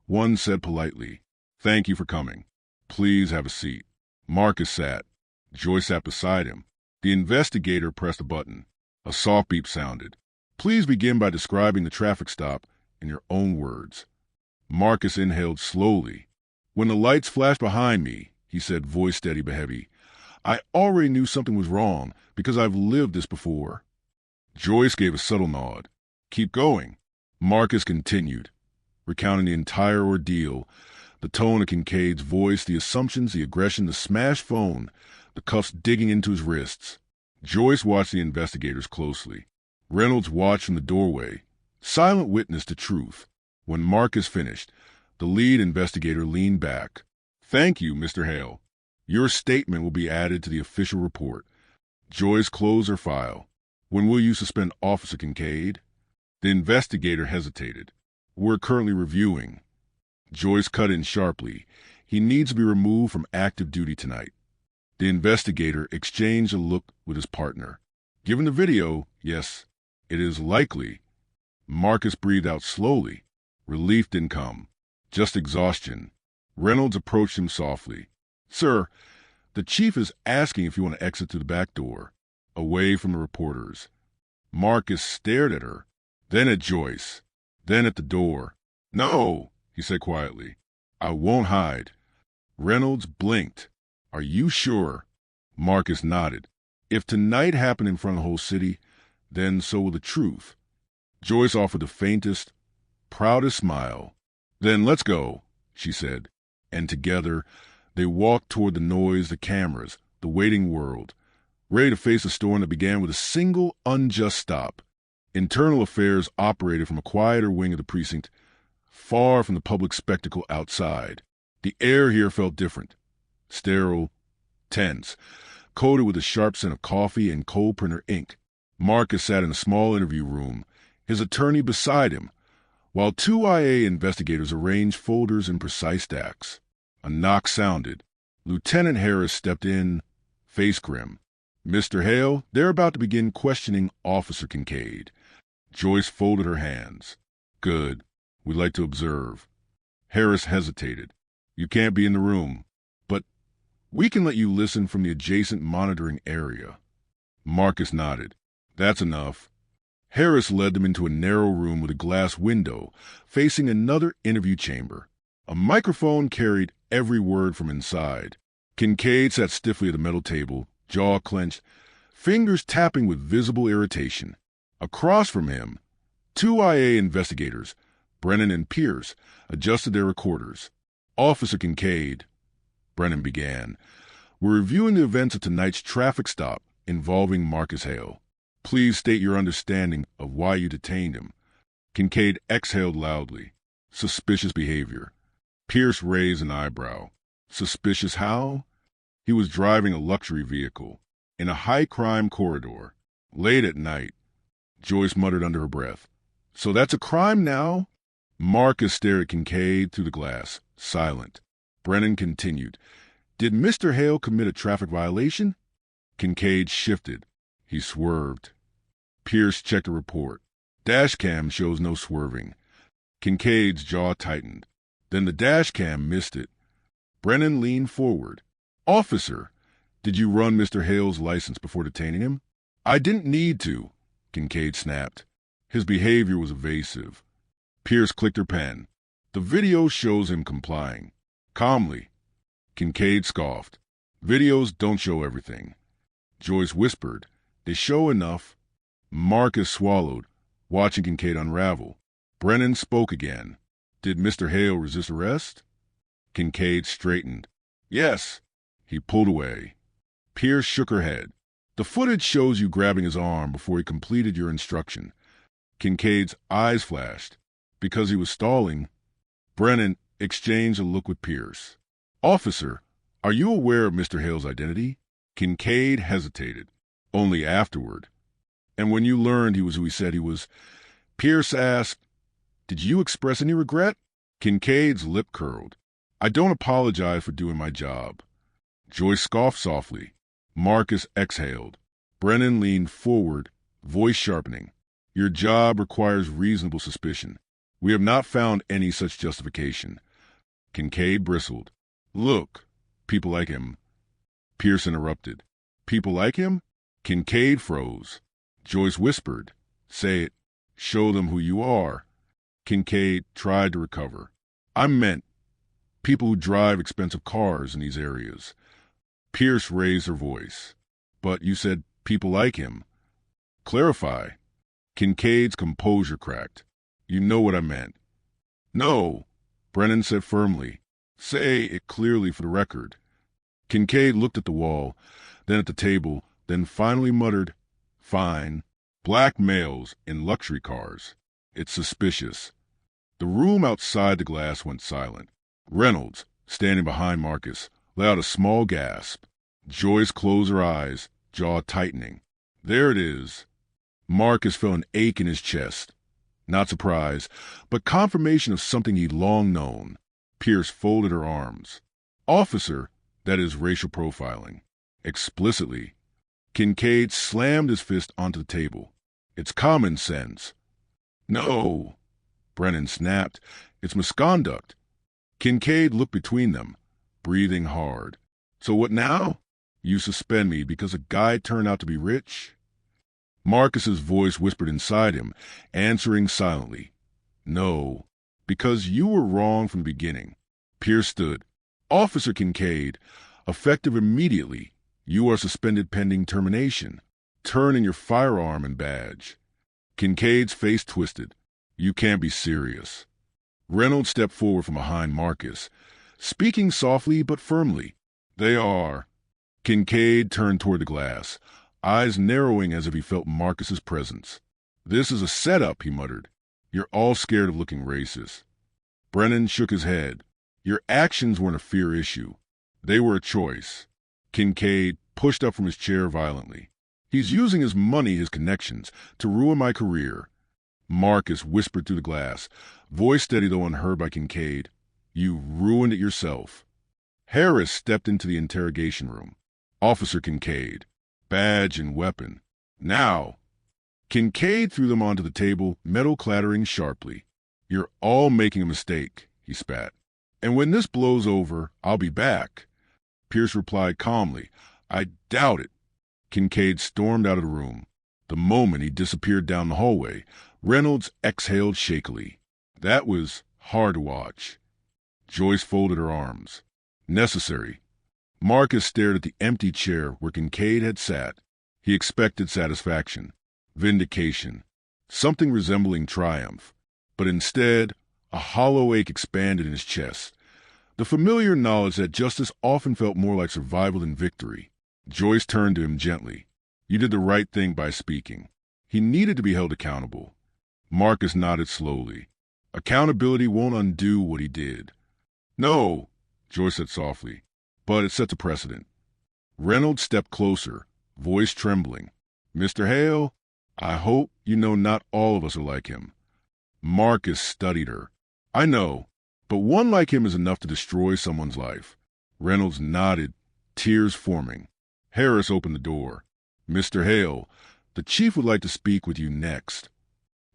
one said politely, thank you for coming. Please have a seat. Marcus sat. Joyce sat beside him. The investigator pressed a button. A soft beep sounded. Please begin by describing the traffic stop in your own words. Marcus inhaled slowly. When the lights flashed behind me, he said, voice steady but heavy, I already knew something was wrong because I've lived this before. Joyce gave a subtle nod. Keep going. Marcus continued, recounting the entire ordeal, the tone of Kincaid's voice, the assumptions, the aggression, the smashed phone, the cuffs digging into his wrists. Joyce watched the investigators closely. Reynolds watched from the doorway, Silent witness to truth. When Marcus finished, the lead investigator leaned back. "Thank you, Mr. Hale. Your statement will be added to the official report." Joyce closed her file. "When will you suspend Officer Kincaid?" The investigator hesitated. "We're currently reviewing." Joyce cut in sharply. "He needs to be removed from active duty tonight." The investigator exchanged a look with his partner. "Given the video, yes, it is likely." Marcus breathed out slowly. Relief didn't come, just exhaustion. Reynolds approached him softly. "Sir, the chief is asking if you want to exit through the back door, away from the reporters." Marcus stared at her, then at Joyce, then at the door. "No," he said quietly. "I won't hide." Reynolds blinked. "Are you sure?" Marcus nodded. "If tonight happened in front of the whole city, then so will the truth." Joyce offered the faintest, proudest smile. "Then let's go," she said. And together, they walked toward the noise, the cameras, the waiting world, ready to face a storm that began with a single unjust stop. Internal affairs operated from a quieter wing of the precinct, far from the public spectacle outside. The air here felt different. Sterile, tense, coated with a sharp scent of coffee and cold printer ink. Marcus sat in a small interview room, his attorney beside him, while two IA investigators arranged folders in precise stacks. A knock sounded. Lieutenant Harris stepped in, face grim. "Mr. Hale, they're about to begin questioning Officer Kincaid." Joyce folded her hands. "Good. We'd like to observe." Harris hesitated. "You can't be in the room, but we can let you listen from the adjacent monitoring area." Marcus nodded. "That's enough." Harris led them into a narrow room with a glass window facing another interview chamber. A microphone carried every word from inside. Kincaid sat stiffly at a metal table, jaw clenched, fingers tapping with visible irritation. Across from him, two IA investigators, Brennan and Pierce, adjusted their recorders. "Officer Kincaid," Brennan began, "we're reviewing the events of tonight's traffic stop involving Marcus Hale. Please state your understanding of why you detained him." Kincaid exhaled loudly. "Suspicious behavior." Pierce raised an eyebrow. "Suspicious how?" "He was driving a luxury vehicle in a high-crime corridor, late at night." Joyce muttered under her breath. "So that's a crime now?" Marcus stared at Kincaid through the glass, silent. Brennan continued. "Did Mr. Hale commit a traffic violation?" Kincaid shifted. He swerved. Pierce checked a report. "Dash cam shows no swerving." Kincaid's jaw tightened. Then the dash cam missed it. Brennan leaned forward. "Officer, did you run Mr. Hale's license before detaining him?" "I didn't need to," Kincaid snapped. His behavior was evasive. Pierce clicked her pen. "The video shows him complying." Calmly. Kincaid scoffed. "Videos don't show everything." Joyce whispered. "They show enough." Marcus swallowed, watching Kincaid unravel. Brennan spoke again. "Did Mr. Hale resist arrest?" Kincaid straightened. "Yes." He pulled away. Pierce shook her head. "The footage shows you grabbing his arm before he completed your instruction." Kincaid's eyes flashed. "Because he was stalling." Brennan exchanged a look with Pierce. "Officer, are you aware of Mr. Hale's identity?" Kincaid hesitated. "Only afterward." "And when you learned he was who he said he was," Pierce asked, "did you express any regret?" Kincaid's lip curled. "I don't apologize for doing my job." Joyce scoffed softly. Marcus exhaled. Brennan leaned forward, voice sharpening. "Your job requires reasonable suspicion. We have not found any such justification." Kincaid bristled. "Look, people like him." Pierce interrupted. "People like him?" Kincaid froze. Joyce whispered. "Say it. Show them who you are." Kincaid tried to recover. "I meant people who drive expensive cars in these areas." Pierce raised her voice. "But you said people like him." "Clarify." Kincaid's composure cracked. "You know what I meant." "No," Brennan said firmly. "Say it clearly for the record." Kincaid looked at the wall, then at the table, then finally muttered, "Fine. Black males in luxury cars." It's suspicious. The room outside the glass went silent. Reynolds, standing behind Marcus, let out a small gasp. Joyce closed her eyes, jaw tightening. There it is. Marcus felt an ache in his chest. Not surprise, but confirmation of something he'd long known. Pierce folded her arms. Officer, that is racial profiling. Explicitly. Kincaid slammed his fist onto the table. It's common sense. No, Brennan snapped. It's misconduct. Kincaid looked between them, breathing hard. So what now? You suspend me because a guy turned out to be rich? Marcus's voice whispered inside him, answering silently. No, because you were wrong from the beginning. Pierce stood. Officer Kincaid, effective immediately. You are suspended pending termination. Turn in your firearm and badge. Kincaid's face twisted. You can't be serious. Reynolds stepped forward from behind Marcus, speaking softly but firmly. They are. Kincaid turned toward the glass, eyes narrowing as if he felt Marcus's presence. This is a setup, he muttered. You're all scared of looking racist. Brennan shook his head. Your actions weren't a fear issue. They were a choice. Kincaid pushed up from his chair violently. He's using his money, his connections, to ruin my career. Marcus whispered through the glass, voice steady though unheard by Kincaid. You ruined it yourself. Harris stepped into the interrogation room. Officer Kincaid. Badge and weapon. Now. Kincaid threw them onto the table, metal clattering sharply. You're all making a mistake, he spat. And when this blows over, I'll be back. Pierce replied calmly. I doubt it. Kincaid stormed out of the room. The moment he disappeared down the hallway, Reynolds exhaled shakily. That was hard to watch. Joyce folded her arms. Necessary. Marcus stared at the empty chair where Kincaid had sat. He expected satisfaction, vindication, something resembling triumph. But instead, a hollow ache expanded in his chest. The familiar knowledge that justice often felt more like survival than victory. Joyce turned to him gently. You did the right thing by speaking. He needed to be held accountable. Marcus nodded slowly. Accountability won't undo what he did. No, Joyce said softly, but it sets a precedent. Reynolds stepped closer, voice trembling. Mr. Hale, I hope you know not all of us are like him. Marcus studied her. I know, but one like him is enough to destroy someone's life. Reynolds nodded, tears forming. Harris opened the door. Mr. Hale, the chief would like to speak with you next.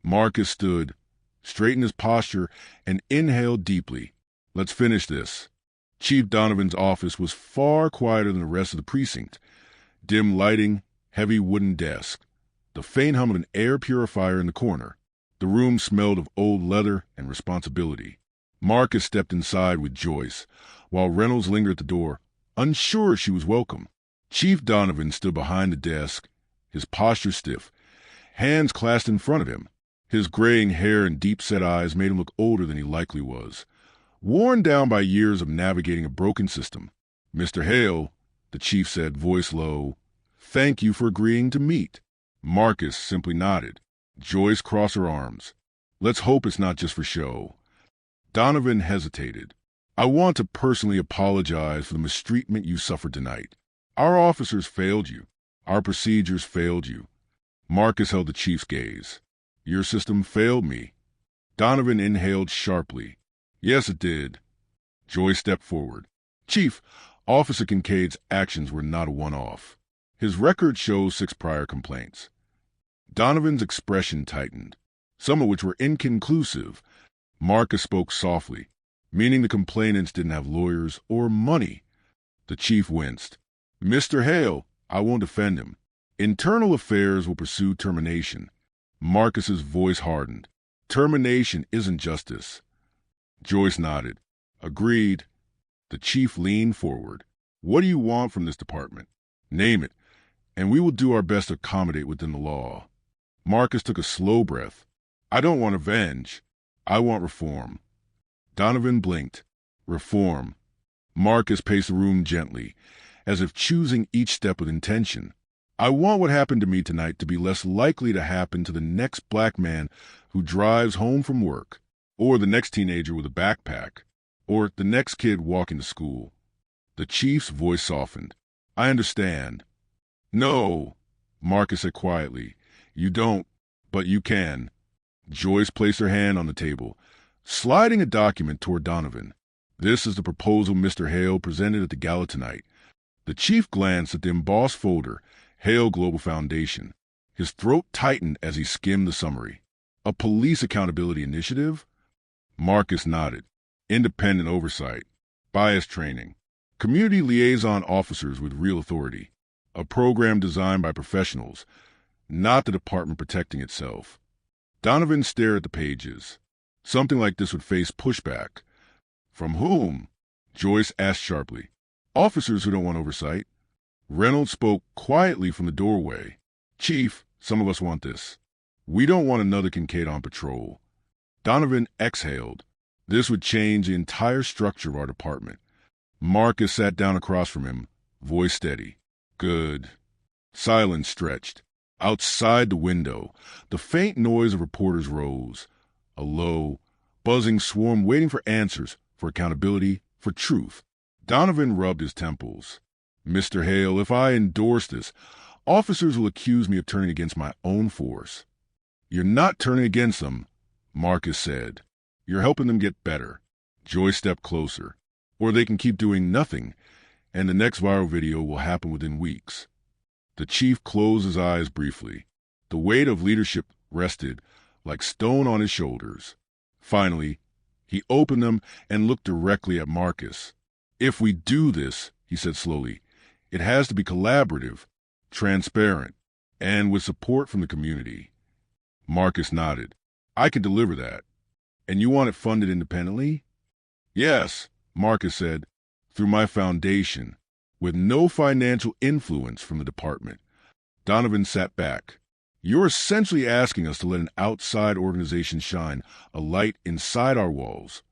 Marcus stood, straightened his posture, and inhaled deeply. Let's finish this. Chief Donovan's office was far quieter than the rest of the precinct. Dim lighting, heavy wooden desk, the faint hum of an air purifier in the corner. The room smelled of old leather and responsibility. Marcus stepped inside with Joyce, while Reynolds lingered at the door, unsure she was welcome. Chief Donovan stood behind the desk, his posture stiff, hands clasped in front of him. His graying hair and deep-set eyes made him look older than he likely was, worn down by years of navigating a broken system. Mr. Hale, the chief said, voice low, thank you for agreeing to meet. Marcus simply nodded. Joyce crossed her arms. Let's hope it's not just for show. Donovan hesitated. I want to personally apologize for the mistreatment you suffered tonight. Our officers failed you. Our procedures failed you. Marcus held the chief's gaze. Your system failed me. Donovan inhaled sharply. Yes, it did. Joyce stepped forward. Chief, Officer Kincaid's actions were not a one-off. His record shows 6 prior complaints. Donovan's expression tightened, some of which were inconclusive. Marcus spoke softly, meaning the complainants didn't have lawyers or money. The chief winced. Mr. Hale, I won't defend him. Internal affairs will pursue termination. Marcus's voice hardened. Termination isn't justice. Joyce nodded. Agreed. The chief leaned forward. What do you want from this department? Name it, and we will do our best to accommodate within the law. Marcus took a slow breath. I don't want revenge. I want reform. Donovan blinked. Reform. Marcus paced the room gently, as if choosing each step with intention. I want what happened to me tonight to be less likely to happen to the next black man who drives home from work, or the next teenager with a backpack, or the next kid walking to school. The chief's voice softened. I understand. No, Marcus said quietly. You don't, but you can. Joyce placed her hand on the table, sliding a document toward Donovan. This is the proposal Mr. Hale presented at the gala tonight. The chief glanced at the embossed folder, Hale Global Foundation. His throat tightened as he skimmed the summary. A police accountability initiative? Marcus nodded. Independent oversight. Bias training. Community liaison officers with real authority. A program designed by professionals, not the department protecting itself. Donovan stared at the pages. Something like this would face pushback. From whom? Joyce asked sharply. Officers who don't want oversight. Reynolds spoke quietly from the doorway. Chief, some of us want this. We don't want another Kincaid on patrol. Donovan exhaled. This would change the entire structure of our department. Marcus sat down across from him, voice steady. Good. Silence stretched. Outside the window, the faint noise of reporters rose. A low, buzzing swarm waiting for answers, for accountability, for truth. Donovan rubbed his temples. Mr. Hale, if I endorse this, officers will accuse me of turning against my own force. You're not turning against them, Marcus said. You're helping them get better. Joyce stepped closer. Or they can keep doing nothing, and the next viral video will happen within weeks. The chief closed his eyes briefly. The weight of leadership rested like stone on his shoulders. Finally, he opened them and looked directly at Marcus. If we do this, he said slowly, it has to be collaborative, transparent, and with support from the community. Marcus nodded. I can deliver that. And you want it funded independently? Yes, Marcus said, through my foundation, with no financial influence from the department. Donovan sat back. You're essentially asking us to let an outside organization shine a light inside our walls.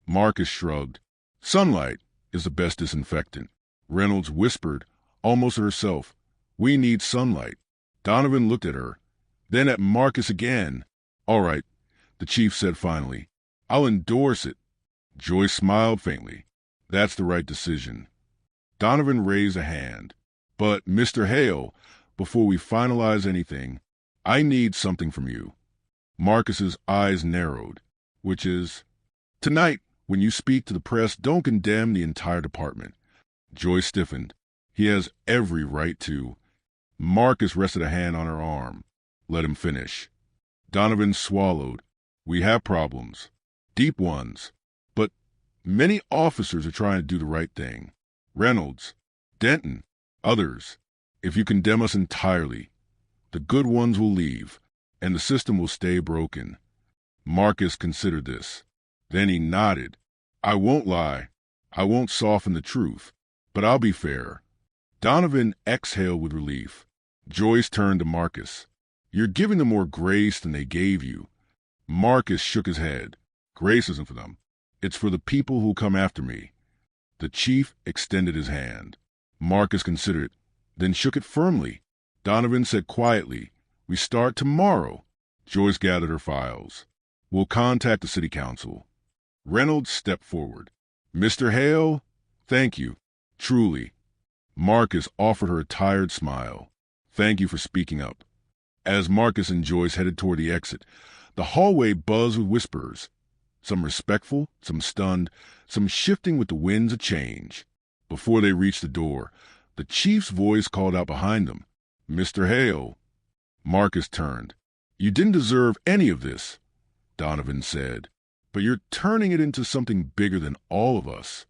Marcus shrugged. Sunlight is the best disinfectant. Reynolds whispered, almost at herself, we need sunlight. Donovan looked at her, then at Marcus again. All right, the chief said finally. I'll endorse it. Joyce smiled faintly. That's the right decision. Donovan raised a hand. But, Mr. Hale, before we finalize anything, I need something from you. Marcus's eyes narrowed, which is, tonight, when you speak to the press, don't condemn the entire department. Joyce stiffened. He has every right to. Marcus rested a hand on her arm. Let him finish. Donovan swallowed. We have problems. Deep ones. But many officers are trying to do the right thing. Reynolds, Denton, others. If you condemn us entirely, the good ones will leave, and the system will stay broken. Marcus considered this. Then he nodded. I won't lie. I won't soften the truth. But I'll be fair. Donovan exhaled with relief. Joyce turned to Marcus. You're giving them more grace than they gave you. Marcus shook his head. Grace isn't for them. It's for the people who'll come after me. The chief extended his hand. Marcus considered it, then shook it firmly. Donovan said quietly, we start tomorrow. Joyce gathered her files. We'll contact the city council. Reynolds stepped forward. Mr. Hale, thank you. Truly. Marcus offered her a tired smile. Thank you for speaking up. As Marcus and Joyce headed toward the exit, the hallway buzzed with whispers. Some respectful, some stunned, some shifting with the winds of change. Before they reached the door, the chief's voice called out behind them. Mr. Hale. Marcus turned. You didn't deserve any of this, Donovan said, but you're turning it into something bigger than all of us.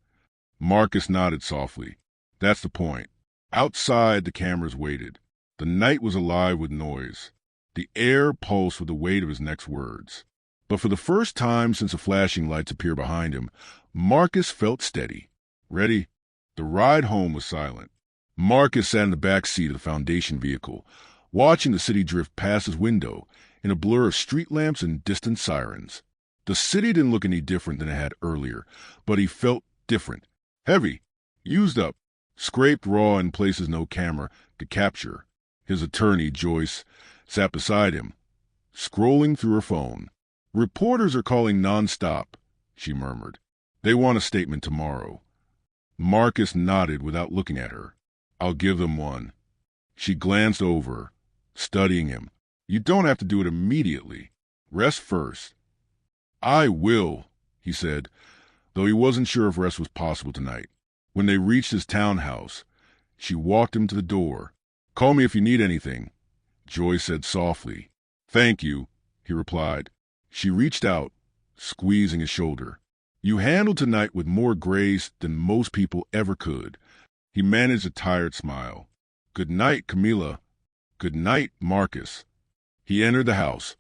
Marcus nodded softly. That's the point. Outside, the cameras waited. The night was alive with noise. The air pulsed with the weight of his next words. But for the first time since the flashing lights appeared behind him, Marcus felt steady. Ready? The ride home was silent. Marcus sat in the back seat of the Foundation vehicle, watching the city drift past his window in a blur of street lamps and distant sirens. The city didn't look any different than it had earlier, but he felt different. Heavy, used up, scraped raw in places no camera could capture. His attorney, Joyce, sat beside him, scrolling through her phone. "Reporters are calling nonstop," she murmured. "They want a statement tomorrow." Marcus nodded without looking at her. "I'll give them one." She glanced over, studying him. "You don't have to do it immediately. Rest first." "I will," he said, though he wasn't sure if rest was possible tonight. When they reached his townhouse, she walked him to the door. "Call me if you need anything," Joy said softly. "Thank you," he replied. She reached out, squeezing his shoulder. "You handled tonight with more grace than most people ever could." He managed a tired smile. "Good night, Camila." "Good night, Marcus." He entered the house,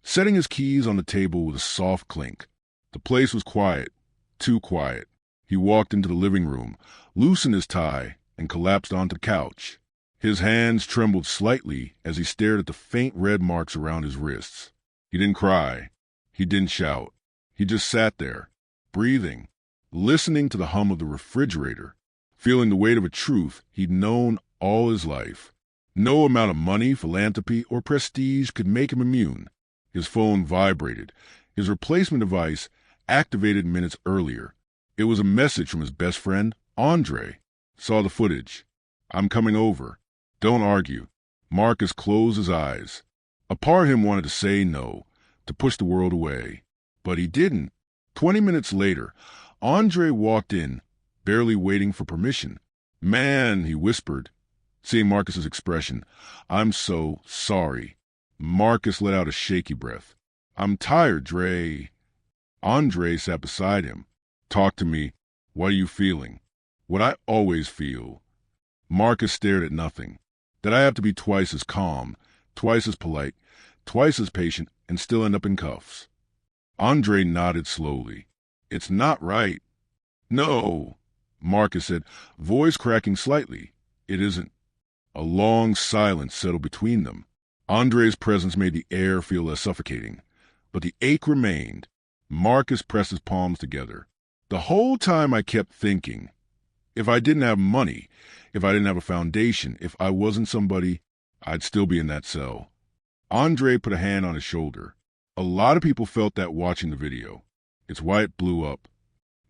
setting his keys on the table with a soft clink. The place was quiet, too quiet. He walked into the living room, loosened his tie, and collapsed onto the couch. His hands trembled slightly as he stared at the faint red marks around his wrists. He didn't cry. He didn't shout. He just sat there, breathing, listening to the hum of the refrigerator, feeling the weight of a truth he'd known all his life. No amount of money, philanthropy, or prestige could make him immune. His phone vibrated. His replacement device activated minutes earlier. It was a message from his best friend, Andre. Saw the footage. "I'm coming over. Don't argue." Marcus closed his eyes. A part of him wanted to say no, to push the world away. But he didn't. 20 minutes later, Andre walked in, barely waiting for permission. "Man," he whispered, seeing Marcus's expression. "I'm so sorry." Marcus let out a shaky breath. "I'm tired, Dre." Andre sat beside him. "Talk to me. What are you feeling?" "What I always feel." Marcus stared at nothing. "That I have to be twice as calm, twice as polite, twice as patient, and still end up in cuffs." Andre nodded slowly. "It's not right." "No," Marcus said, voice cracking slightly. "It isn't." A long silence settled between them. Andre's presence made the air feel less suffocating, but the ache remained. Marcus pressed his palms together. "The whole time I kept thinking, if I didn't have money, if I didn't have a foundation, if I wasn't somebody, I'd still be in that cell." Andre put a hand on his shoulder. "A lot of people felt that watching the video. It's why it blew up.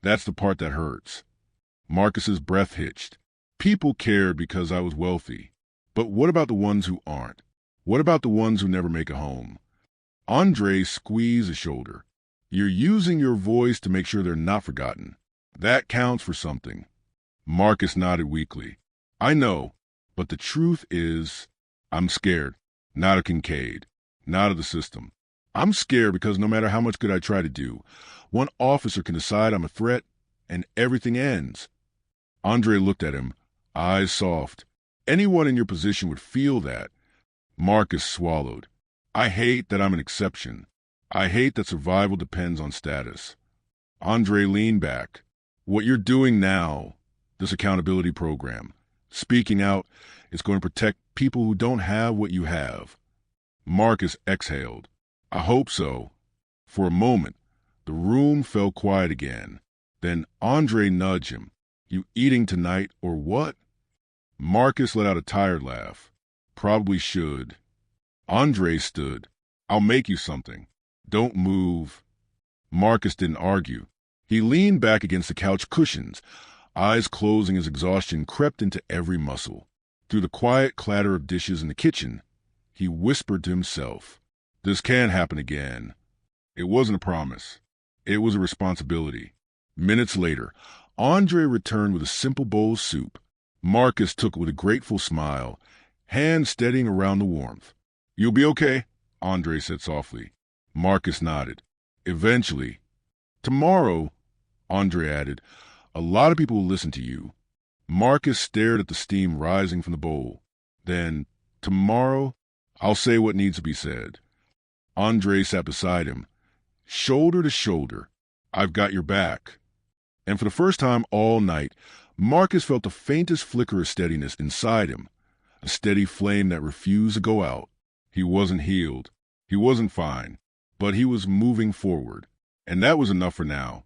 That's the part that hurts." Marcus's breath hitched. "People cared because I was wealthy. But what about the ones who aren't? What about the ones who never make a home?" Andre squeezed his shoulder. "You're using your voice to make sure they're not forgotten. That counts for something." Marcus nodded weakly. "I know, but the truth is, I'm scared. Not of Kincaid. Not of the system. I'm scared because no matter how much good I try to do, one officer can decide I'm a threat, and everything ends." Andre looked at him, eyes soft. "Anyone in your position would feel that." Marcus swallowed. "I hate that I'm an exception. I hate that survival depends on status." Andre leaned back. "What you're doing now, this accountability program, speaking out, is going to protect people who don't have what you have." Marcus exhaled. "I hope so." For a moment, the room fell quiet again. Then Andre nudged him. "You eating tonight or what?" Marcus let out a tired laugh. "Probably should." Andre stood. "I'll make you something. Don't move." Marcus didn't argue. He leaned back against the couch cushions, eyes closing as exhaustion crept into every muscle. Through the quiet clatter of dishes in the kitchen, he whispered to himself, "This can't happen again." It wasn't a promise. It was a responsibility. Minutes later, Andre returned with a simple bowl of soup. Marcus took it with a grateful smile, hands steadying around the warmth. "You'll be okay," Andre said softly. Marcus nodded. "Eventually." "Tomorrow," Andre added, "a lot of people will listen to you." Marcus stared at the steam rising from the bowl. Then, "Tomorrow, I'll say what needs to be said." Andre sat beside him, shoulder to shoulder. "I've got your back." And for the first time all night, Marcus felt the faintest flicker of steadiness inside him, a steady flame that refused to go out. He wasn't healed. He wasn't fine. But he was moving forward. And that was enough for now.